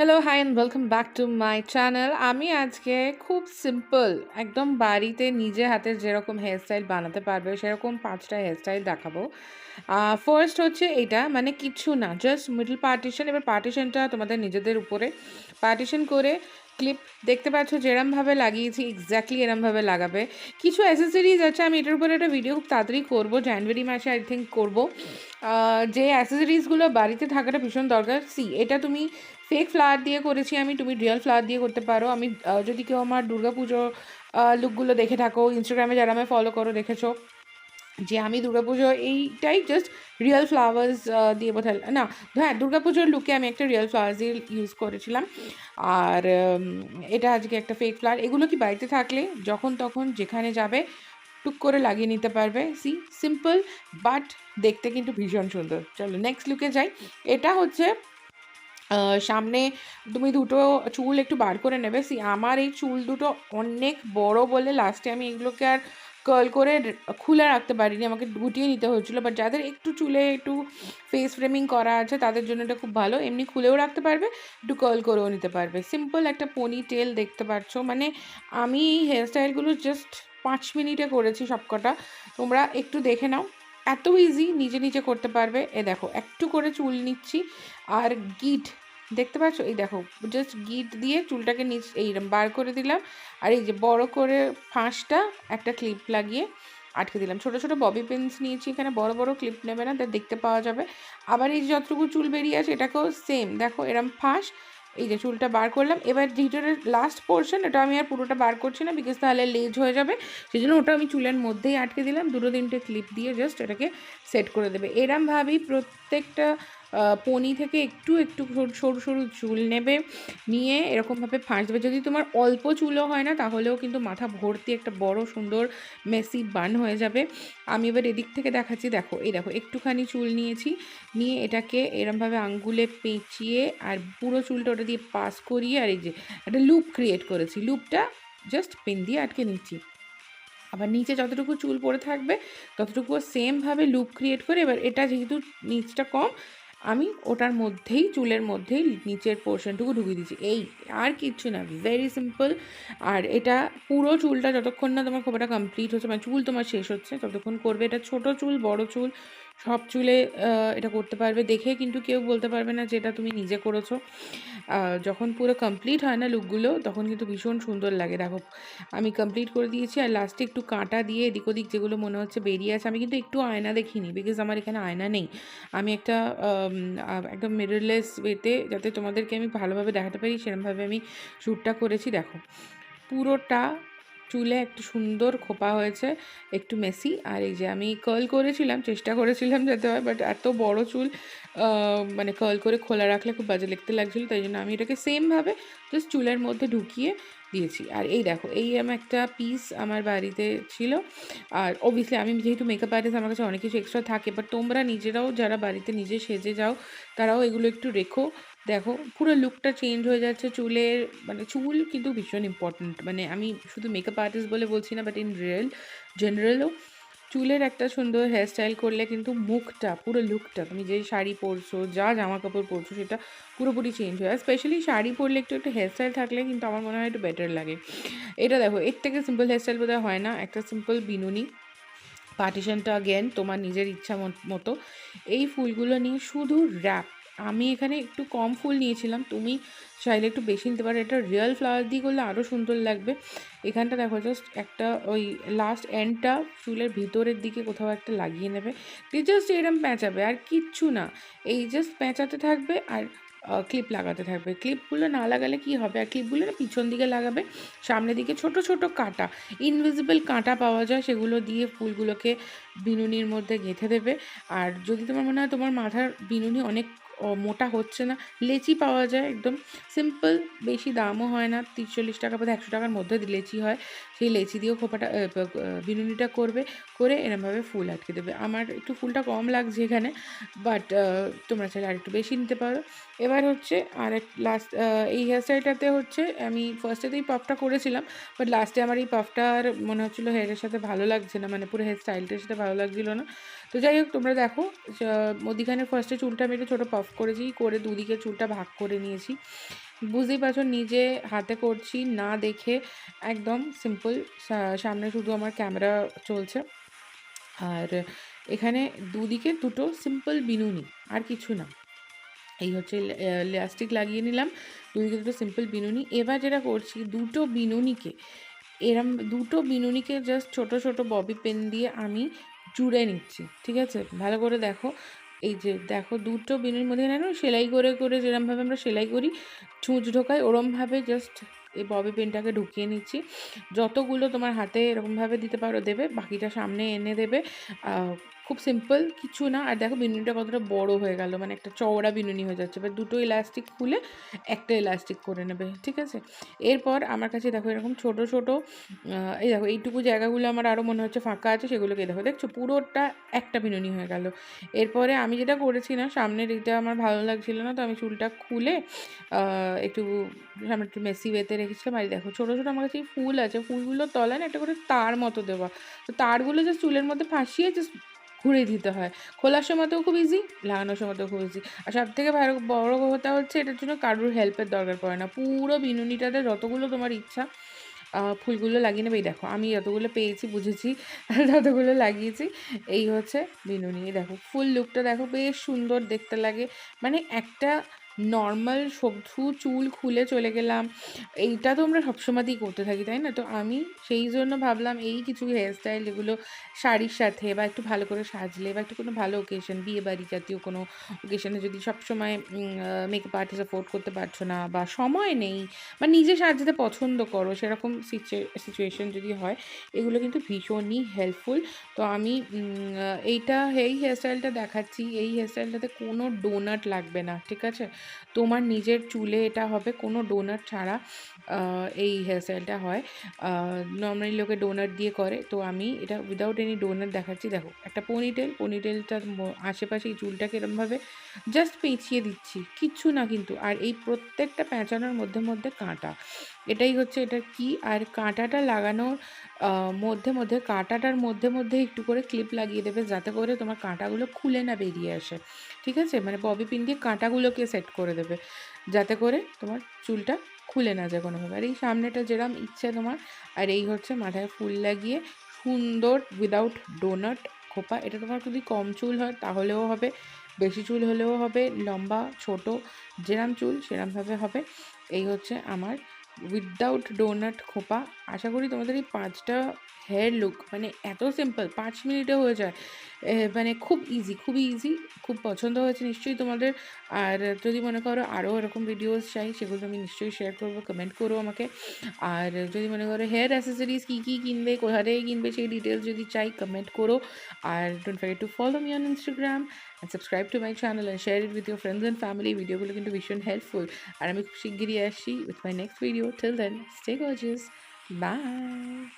Hello, hi and welcome back to my channel. আমি আজকে খুব সিম্পল একদম বাড়িতে নিজে হাতে যেরকম হেয়ারস্টাইল বানাতে পারবে সেরকম ৫টা হেয়ারস্টাইল দেখাবো। ফার্স্ট হচ্ছে এটা, মানে কিচ্ছু না, জাস্ট মিডল পার্টিশন। এবার পার্টিশনটা তোমাদের নিজেদের উপরে পার্টিশন করে ক্লিপ দেখতে পাচ্ছ যেরমভাবে লাগিয়েছি এক্স্যাক্টলি এরমভাবে লাগাবে। কিছু অ্যাসেসরিজ আছে, আমি এটার উপরে একটা ভিডিও খুব তাড়াতাড়ি করবো, জানুয়ারি মাসে আই থিঙ্ক করবো। যে অ্যাসেসরিজগুলো বাড়িতে থাকাটা ভীষণ দরকার। এটা তুমি ফেক ফ্লাওয়ার দিয়ে করেছি আমি, তুমি রিয়েল ফ্লাওয়ার দিয়ে করতে পারো। আমি যদি কেউ আমার দুর্গাপুজো লুকগুলো দেখে থাকো, ইনস্টাগ্রামে যারা আমায় ফলো করো দেখেছো যে আমি দুর্গাপুজো এইটাই জাস্ট রিয়েল ফ্লাওয়ার্স দিয়ে বোঝাল না, হ্যাঁ দুর্গাপুজোর লুকে আমি একটা রিয়েল ফ্লাওয়ার্স দিয়ে ইউজ করেছিলাম। আর এটা আজকে একটা ফেক ফ্লাওয়ার। এগুলো কি বাড়িতে থাকলে যখন তখন যেখানে যাবে টুক করে লাগিয়ে নিতে পারবে। সিম্পল বাট দেখতে কিন্তু ভীষণ সুন্দর। চলো নেক্সট লুকে যাই। এটা হচ্ছে সামনে তুমি দুটো চুল একটু বার করে নেবে। আমার এই চুল দুটো অনেক বড় বলে লাস্টে আমি এগুলোকে আর কার্ল করে খুলে রাখতে পারিনি, আমাকে গুটিয়ে নিতে হয়েছিলো। বাট যাদের একটু চুলে একটু ফেস ফ্রেমিং করা আছে তাদের জন্য এটা খুব ভালো, এমনি খুলেও রাখতে পারবে, একটু কার্ল করেও নিতে পারবে। সিম্পল একটা পনি টেল দেখতে পাচ্ছ। মানে আমি এই হেয়ারস্টাইলগুলো জাস্ট 5 মিনিটে করেছি সবকটা, তোমরা একটু দেখে নাও। এত ইজি, নিজে নিজে করতে পারবে। দেখো একটু করে চুল নিচ্ছি আর গিট দেখতে পাচ্ছ, এই দেখো জাস্ট গিট দিয়ে চুলটাকে এইরকম বার করে দিলাম। আর এই যে বড় করে ফাঁসটা একটা ক্লিপ লাগিয়ে আটকে দিলাম। ছোট ছোট ববি পিনস নিয়েছি এখানে, বড় বড় ক্লিপ নেবে না, তা দেখতে পাওয়া যাবে। আবার এই যে যতটুকু চুল বেরিয়ে আছে এটাকেও সেম দেখো এরম ফাঁস। এই যে চুলটা বার করলাম, এবার ভিতরের লাস্ট পোর্শন এটা আমি আর পুরোটা বার করছি না, বিকজ তাহলে লেজ হয়ে যাবে। সেই জন্য ওটা আমি চুলের মধ্যেই আটকে দিলাম। দুটো তিনটে ক্লিপ দিয়ে জাস্ট এটাকে সেট করে দেবে। এরমভাবেই প্রত্যেকটা পনি থেকে একটু একটু সরু সরু চুল নেবে, নিয়ে এরকমভাবে ফাঁস দেবে। যদি তোমার অল্প চুলও হয় না তাহলেও কিন্তু মাথা ভর্তি একটা বড় সুন্দর মেসি বান হয়ে যাবে। আমি এবার এদিক থেকে দেখাচ্ছি, দেখো এই দেখো একটুখানি চুল নিয়েছি, নিয়ে এটাকে এরমভাবে আঙ্গুলে পেঁচিয়ে আর পুরো চুলটা ওটা দিয়ে পাস করিয়ে আর এই যে একটা লুপ ক্রিয়েট করেছি, লুপটা জাস্ট পেন দিয়ে আটকে নিচ্ছি। আবার নিচে যতটুকু চুল পড়ে থাকবে ততটুকু সেমভাবে লুপ ক্রিয়েট করে এবার এটা যেহেতু নিচটা কম, আমি ওটার মধ্যেই চুলের মধ্যেই নিচের পোর্শনটুকু ঢুকিয়ে দিচ্ছি। এই আর কিচ্ছু না, ভেরি সিম্পল। আর এটা পুরো চুলটা যতক্ষণ না তোমার খোপাটা কমপ্লিট হচ্ছে, মানে চুল তোমার শেষ হচ্ছে ততক্ষণ করবে। এটা ছোট চুল বড় চুল সব চুলে এটা করতে পারবে। দেখে কিন্তু কেউ বলতে পারবে না যে এটা তুমি নিজে করেছো। যখন পুরো কমপ্লিট হয় না লুকগুলো তখন কিন্তু ভীষণ সুন্দর লাগে। দেখো আমি কমপ্লিট করে দিয়েছি, আর লাস্টে একটু কাঁটা দিয়ে এদিক ওদিক যেগুলো মনে হচ্ছে বেরিয়ে আছে, আমি কিন্তু একটু আয়না দেখিনি বিকজ আমার এখানে আয়না নেই। আমি একদম মিররলেস ওয়েতে যাতে তোমাদেরকে আমি ভালোভাবে দেখাতে পারি সেরকমভাবে আমি শ্যুটটা করেছি। দেখো পুরোটা চুলে একটু সুন্দর খোপা হয়েছে, একটু মেসি। আর এই যে আমি কার্ল করেছিলাম, চেষ্টা করেছিলাম যাতে হয়, বাট এত বড় চুল মানে কার্ল করে খোলা রাখলে খুব বাজে দেখতে লাগছিলো, তাই জন্য আমি এটাকে সেমভাবে জাস্ট চুলের মধ্যে ঢুকিয়ে দিয়েছি। আর এই দেখো এই একটা পিস আমার বাড়িতে ছিল। আর অবভিয়াসলি আমি যেহেতু মেকআপ আর্টিস্ট আমার কাছে অনেক কিছু এক্সট্রা থাকে, বাট তোমরা নিজেরাও যারা বাড়িতে নিজে সেজে যাও তারাও এগুলো একটু রেখো। দেখো পুরো লুকটা চেঞ্জ হয়ে যাচ্ছে চুলের, মানে চুল কিন্তু ভীষণ ইম্পর্ট্যান্ট। মানে আমি শুধু মেকআপ আর্টিস্ট বলে বলছি না, বাট ইন জেনারেলও চুলের একটা সুন্দর হেয়ারস্টাইল করলে কিন্তু মুখটা পুরো লুকটা, তুমি যে শাড়ি পরছো যা জামা কাপড় পরছো সেটা পুরোপুরি চেঞ্জ হয়। স্পেশালি শাড়ি পরলে একটু একটা হেয়ারস্টাইল থাকলে কিন্তু আমার মনে হয় একটু বেটার লাগে। এটা দেখো এর থেকে সিম্পল হেয়ারস্টাইল বোধহয় হয় না, একটা সিম্পল বিনুনি। পার্টিশনটা অ্যাগেন তোমার নিজের ইচ্ছা মতো। এই ফুলগুলো নিয়ে শুধু র্যাপ, আমি এখানে একটু কম ফুল নিয়েছিলাম, তুমি চাইলে একটু বেশি নিতে পারো। এটা রিয়েল ফ্লাওয়ার দিয়ে করলে আরও সুন্দর লাগবে। এখানটা দেখো জাস্ট একটা ওই লাস্ট এন্ডটা চুলের ভিতরের দিকে কোথাও একটা লাগিয়ে নেবে, দিয়ে জাস্ট এরম প্যাঁচাবে আর কিচ্ছু না। এই জাস্ট প্যাঁচাতে থাকবে আর ক্লিপ লাগাতে থাকবে। ক্লিপগুলো না লাগালে কি হবে, আর ক্লিপগুলো না পিছন দিকে লাগাবে, সামনের দিকে ছোট ছোট কাঁটা, ইনভিজিবল কাঁটা পাওয়া যায়, সেগুলো দিয়ে ফুলগুলোকে বিনুনির মধ্যে গেঁথে দেবে। আর যদি তোমার মনে হয় তোমার মাথার বিনুনি অনেক মোটা হচ্ছে না, লেচি পাওয়া যায় একদম সিম্পল, বেশি দামও হয় না, 30-40 টাকা বা 100 টাকার মধ্যে লেচি হয়। সেই লেচি দিয়েও খোপাটা বিনুনিটা করবে, করে এরমভাবে ফুল আটকে দেবে। আমার একটু ফুলটা কম লাগছে এখানে, বাট তোমরা চাইলে আর একটু বেশি নিতে পারো। এবার হচ্ছে আর লাস্ট এই হেয়ারস্টাইলটাতে হচ্ছে আমি ফার্স্টেতেই পাফটা করেছিলাম, বাট লাস্টে আমার এই পাফটার মনে হচ্ছিলো হেয়ারের সাথে ভালো লাগছে না, মানে পুরো হেয়ার স্টাইলটার সাথে ভালো লাগছিলো না। তো যাই হোক তোমরা দেখো মধ্যিখানে ফার্স্টে চুলটা আমি একটু ছোটো পাফ করেছি, করে দুদিকে চুলটা ভাগ করে নিয়েছি। বুঝতেই পারছো নিজে হাতে করছি না দেখে, একদম সিম্পল। সামনে শুধু আমার ক্যামেরা চলছে, আর এখানে দুদিকে দুটো সিম্পল বিনুনি, আর কিছু না। এই হচ্ছে ইলাস্টিক লাগিয়ে নিলাম, দুদিকে দুটো সিম্পল বিনুনি। এবার যেটা করছি, দুটো বিনুনিকে এরম দুটো বিনুনিকে জাস্ট ছোট ছোট ববি পেন দিয়ে আমি জুড়ে নিচ্ছি, ঠিক আছে? ভালো করে দেখো, এই যে দেখো দুটো বিনুনির মধ্যে না সেলাই করে করে যেরমভাবে আমরা সেলাই করি, ছুঁচ ঢোকাই, ওরমভাবে জাস্ট এই ববি পেনটাকে ঢুকিয়ে নিচ্ছি। যতগুলো তোমার হাতে এরকমভাবে দিতে পারো দেবে, বাকিটা সামনে এনে দেবে। খুব সিম্পল, কিছু না। আর দেখো বিনুনিটা কতটা বড় হয়ে গেল, মানে একটা চওড়া বিনুনি হয়ে যাচ্ছে। এবার দুটো ইলাস্টিক খুলে একটা ইলাস্টিক করে নেবে, ঠিক আছে? এরপর আমার কাছে দেখো এরকম ছোট ছোট, এই দেখো এইটুকু জায়গাগুলো আমার আরও মনে হচ্ছে ফাঁকা আছে, সেগুলোকে দেখো, দেখছো পুরোটা একটা বিনুনি হয়ে গেল। এরপরে আমি যেটা করেছি না, সামনের এটা আমার ভালো লাগছিল না, তো আমি চুলটা খুলে একটু সামনে একটু মেসি ওয়েতে রেখেছিলাম। আর দেখো ছোটো ছোটো আমার কাছে ফুল আছে, ফুলগুলোর তলায় না একটা করে তার মতো দেওয়া, তো তারগুলো জাস্ট চুলের মধ্যে ফাঁসিয়ে জাস্ট ঘুরে দিতে হয়। খোলার সময়তেও খুব ইজি, লাগানোর সময়তেও খুব ইজি। আর সব থেকে বড় কথা হচ্ছে, এটার জন্য কারোর হেল্পের দরকার পড়ে না, পুরো বিনুনিটাতে যতগুলো তোমার ইচ্ছা ফুলগুলো লাগিয়ে নেবে। এই দেখো আমি যতগুলো পেয়েছি বুঝেছি ততগুলো লাগিয়েছি। এই হচ্ছে বিনুনি। দেখো ফুল লুকটা দেখো, বেশ সুন্দর দেখতে লাগে। মানে একটা নর্মাল শুধু চুল খুলে চলে গেলাম, এইটা তো আমরা সবসময়তেই করতে থাকি, তাই না? তো আমি সেই জন্য ভাবলাম এই কিছু হেয়ারস্টাইল যেগুলো শাড়ির সাথে বা একটু ভালো করে সাজলে, বা একটু কোনো ভালো ওকেশন, বিয়ে বাড়ি জাতীয় কোনো ওকেশনে যদি সবসময় মেকআপ আর্টিস্ট অ্যাফোর্ড করতে পারছো না, বা সময় নেই, বা নিজে সাজতে পছন্দ করো, সেরকম সিচুয়েশন যদি হয়, এগুলো কিন্তু ভীষণই হেল্পফুল। তো আমি এই হেয়ারস্টাইলটা দেখাচ্ছি, এই হেয়ারস্টাইলটাতে কোনো ডোনাট লাগবে না, ঠিক আছে? তোমার নিজের চুলে এটা হবে কোনো ডোনাট ছাড়া। এই হেয়ারস্টাইলটা হয়, নর্মালি লোকে ডোনাট দিয়ে করে, তো আমি এটা উইদাউট এনি ডোনাট দেখাচ্ছি। দেখো একটা পনিটেলটার আশেপাশে এই চুলটাকে এরমভাবে জাস্ট পেঁচিয়ে দিচ্ছি, কিচ্ছু না কিন্তু। আর এই প্রত্যেকটা পেঁচানোর মধ্যে মধ্যে কাঁটা, এটাই হচ্ছে এটা কি। আর কাঁটাটা লাগানোর মধ্যে মধ্যে, কাঁটাটার মধ্যে মধ্যে একটু করে ক্লিপ লাগিয়ে দেবে, যাতে করে তোমার কাঁটাগুলো খুলে না বেরিয়ে আসে, ঠিক আছে? মানে ববি পিন দিয়ে কাঁটাগুলোকে সেট করে দেবে, যাতে করে তোমার চুলটা খুলে না যায় কোনোভাবে। আর এই সামনেটা যেরকম ইচ্ছে তোমার। আর এই হচ্ছে মাথায় ফুল লাগিয়ে সুন্দর উইদাউট ডোনাট খোপা। এটা তোমার যদি কম চুল হয় তাহলেও হবে, বেশি চুল হলেও হবে, লম্বা ছোট যেরম চুল সেরমভাবে হবে। এই হচ্ছে আমার উইদাউট ডোনাট খোপা। আশা করি তোমাদের এই 5টা হেয়ার লুক মানে এত সিম্পল, 5 মিনিটে হয়ে যায়। মানে খুব ইজি, খুবই ইজি। খুব পছন্দ হয়েছে নিশ্চয়ই তোমাদের। আর যদি মনে করো আরও এরকম ভিডিওস চাই, সেগুলো আমি নিশ্চয়ই শেয়ার করবো, কমেন্ট করো আমাকে। আর যদি মনে করো হেয়ার অ্যাসেসরিজ কী কী কিনবে, কোথা থেকে কিনবে, সেই ডিটেলস যদি চাই কমেন্ট করো। আর don't forget to follow me on Instagram and subscribe to my channel and share it with your friends and family. ভিডিওগুলো কিন্তু ভীষণ হেল্পফুল। আর আমি খুব শিগগিরই আসছি with my next video. Till then, stay gorgeous, by.